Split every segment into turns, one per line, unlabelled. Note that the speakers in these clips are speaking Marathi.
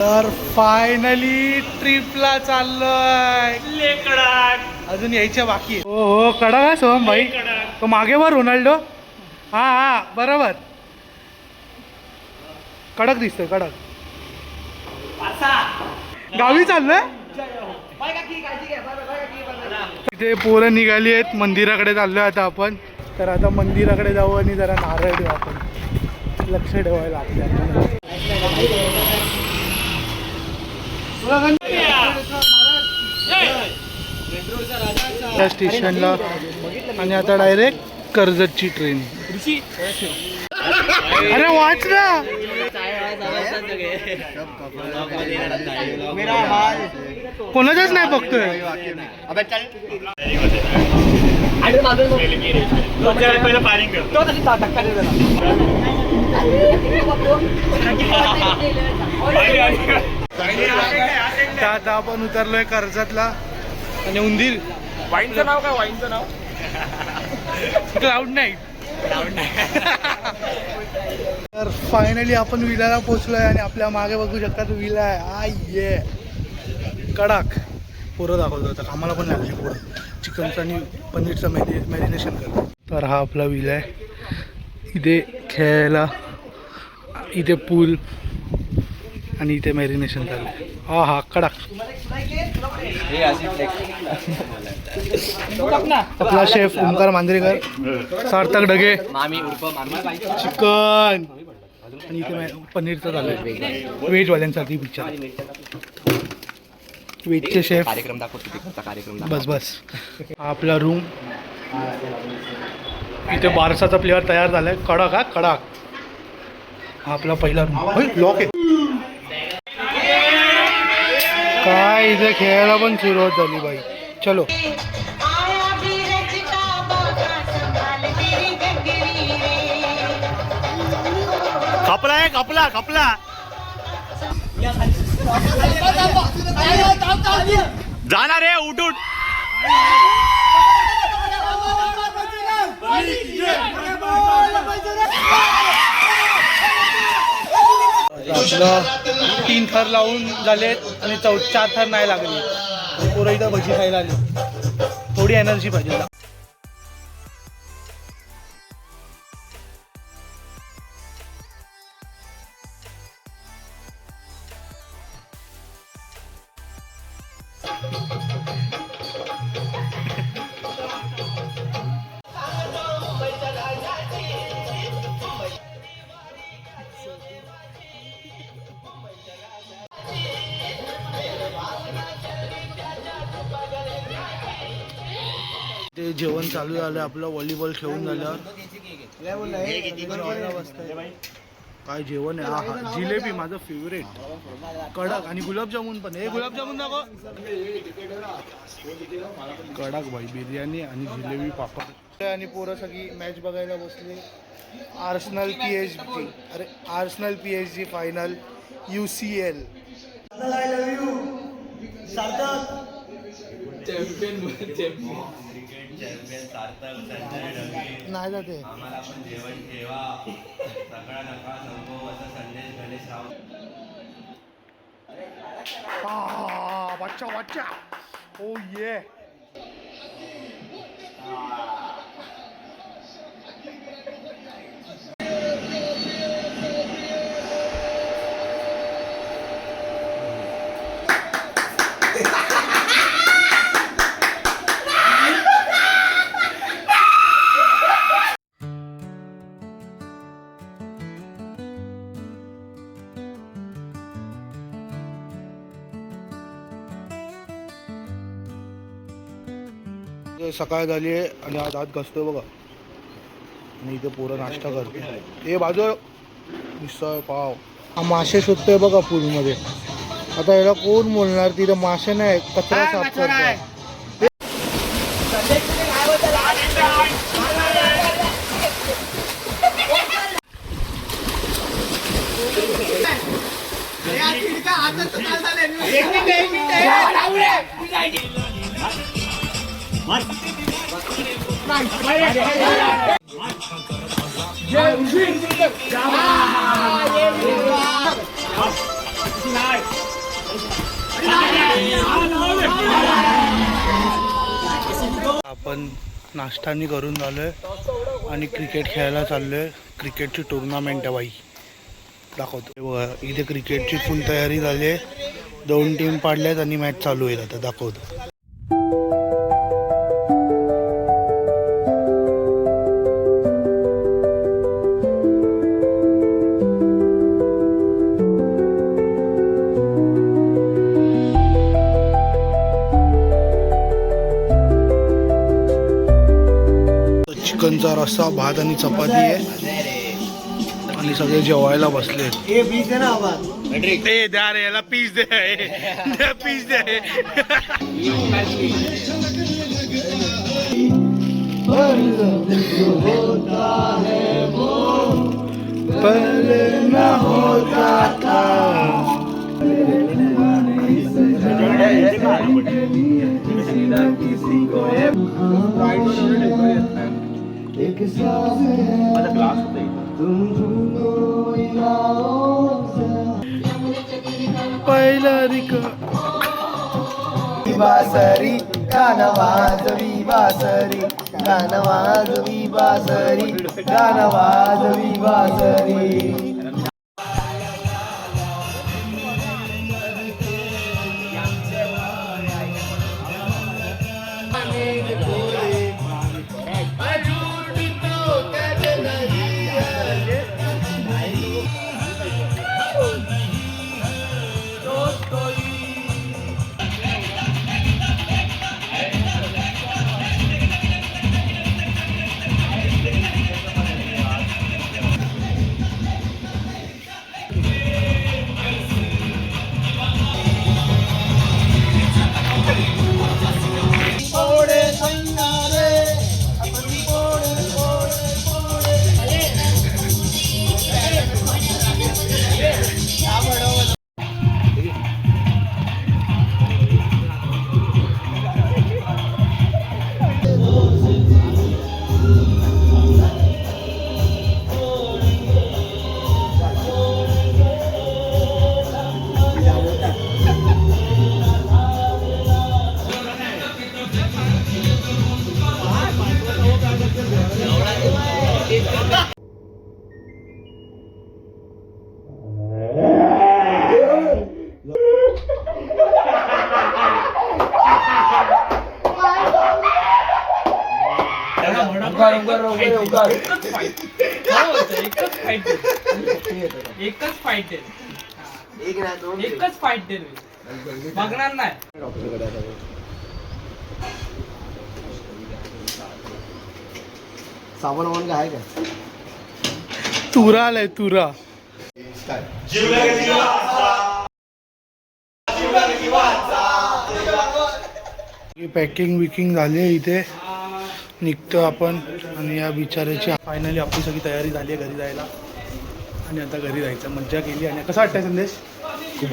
तर फायनली ट्रिपला चाललोय. अजून यायच्या बाकी आहे. हो हो कडक आहे सोहम भाई. तो मागे वर रोनाल्डो. हा हा बरोबर कडक दिसतोय कडक. गावी चाललोय. इथे पोरं निघाली आहेत. मंदिराकडे चाललोय आता आपण. तर आता मंदिराकडे जाऊ आणि जरा नारळ देऊ आपण. लक्ष ठेवायला आपल्याला. त्या स्टेशनला आणि आता डायरेक्ट कर्जतची ट्रेन. अरे वाच ना. कोणाचाच नाही बघतोय. आता आपण उतरलोय कर्जतला. आणि उंदीर
वाईनचं नाव काय? वाईनचं नाव
क्लाउड नाईट. तर फायनली आपण विलाला पोहोचलोय आणि आपल्या मागे बघू शकता तो विला आहे. ये कडक पोरं दाखवतो. आता आम्हाला पण लागली पोरं चिकनचं आणि पनीरचं मॅरिनेशन करतो. तर हा आपला विला आहे. इथे खेळायला, इथे पूल आणि इथे मॅरिनेशन चालू आहे. हा हा कडक. आपला शेफ ओमकार मांजरेकर, सार्थक ढगे, चिकन आणि इथे पनीरचं चालू आहे. व्हेजवाल्यांसाठी पिक्चर. व्हेजचे शेफ. बस बस. हा आपला रूम. इथे बारसाचा प्लेअर तयार झालाय. कडक हा कडक. हा आपला पहिला रूम. लॉक आहे काय. इथे खेळायला पण सुरुवात झाली बाई. चलो.
खपला आहे. खपला खपला जाणार आहे. उठ उठ.
आपलं 3 थर लावून झालेत आणि 4 थर नाही लागले. पोरं इथं भजी खायला आली. थोडी एनर्जी पाहिजे. ते जेवण चालू झालं आपलं. व्हॉलीबॉल खेळून झालं. काय जेवण आहे. हा हा जिलेबी माझं फेवरेट. कडक आणि गुलाबजामुन पण. हे गुलाबजामुन दाखव. कडक भाई. बिर्याणी आणि जिलेबी पापड. आणि पोरं सगळी मॅच बघायला बसले. Arsenal PSG. अरे आर्सेनल PSG फायनल UCL. नाही जाते. वाचा वाचा. ओ ये. सकाळ झाली आहे आणि आज दात घासतोय बघा. आणि इथे पोरं नाश्ता करते. हे बाजू मिसळ पाव. हा मासे शोधतोय बघा पूलमध्ये. आता याला कोण बोलणार. तिथं मासे नाही, कचरा साफ करतोय. आपण नाश्तानी करून झालोय आणि क्रिकेट खेळायला चाललोय. क्रिकेटची टुर्नामेंट आहे बाई, दाखवतो हे बघा. इथे क्रिकेटची फुल तयारी झाली आहे. 2 टीम पाडल्यात आणि मॅच चालू आहे. आता दाखवतो. चिकनचा रस्सा, भात आणि चपाती आहे आणि सगळे जेवायला बसले. द्या रे याला पीस दे, पीस दे. पहिला रिक
बासरी गाणं वाजवी, बासरी गाणं वाजवी, बासरी गाणं वाजवी, बासरी.
एकच फाईट दे बघणार नाही.
साबण वाण काय आहे का?
तुरा आलाय तुरा. पॅकिंग विकिंग झाली आहे. इथे निघतो आपण आणि या बिचाऱ्याची फायनली आपली सगळी तयारी झाली आहे घरी जायला आणि आता घरी जायचं. मज्जा केली. आणि कसा वाटतंय संदेश?
खूप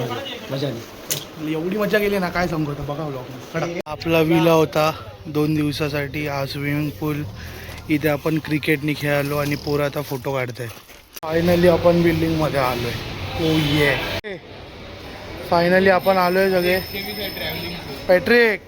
मजा आली.
एवढी मजा केली ना काय सांगू. आता बघा व्लॉग. आपला विला होता 2 दिवसासाठी हा स्विमिंग पूल. इथे आपण क्रिकेटनी खेळालो आणि पोरं आता फोटो काढतोय. फायनली आपण बिल्डिंगमध्ये आलोय. ओ ये फायनली आपण आलोय सगळे. पॅट्रिक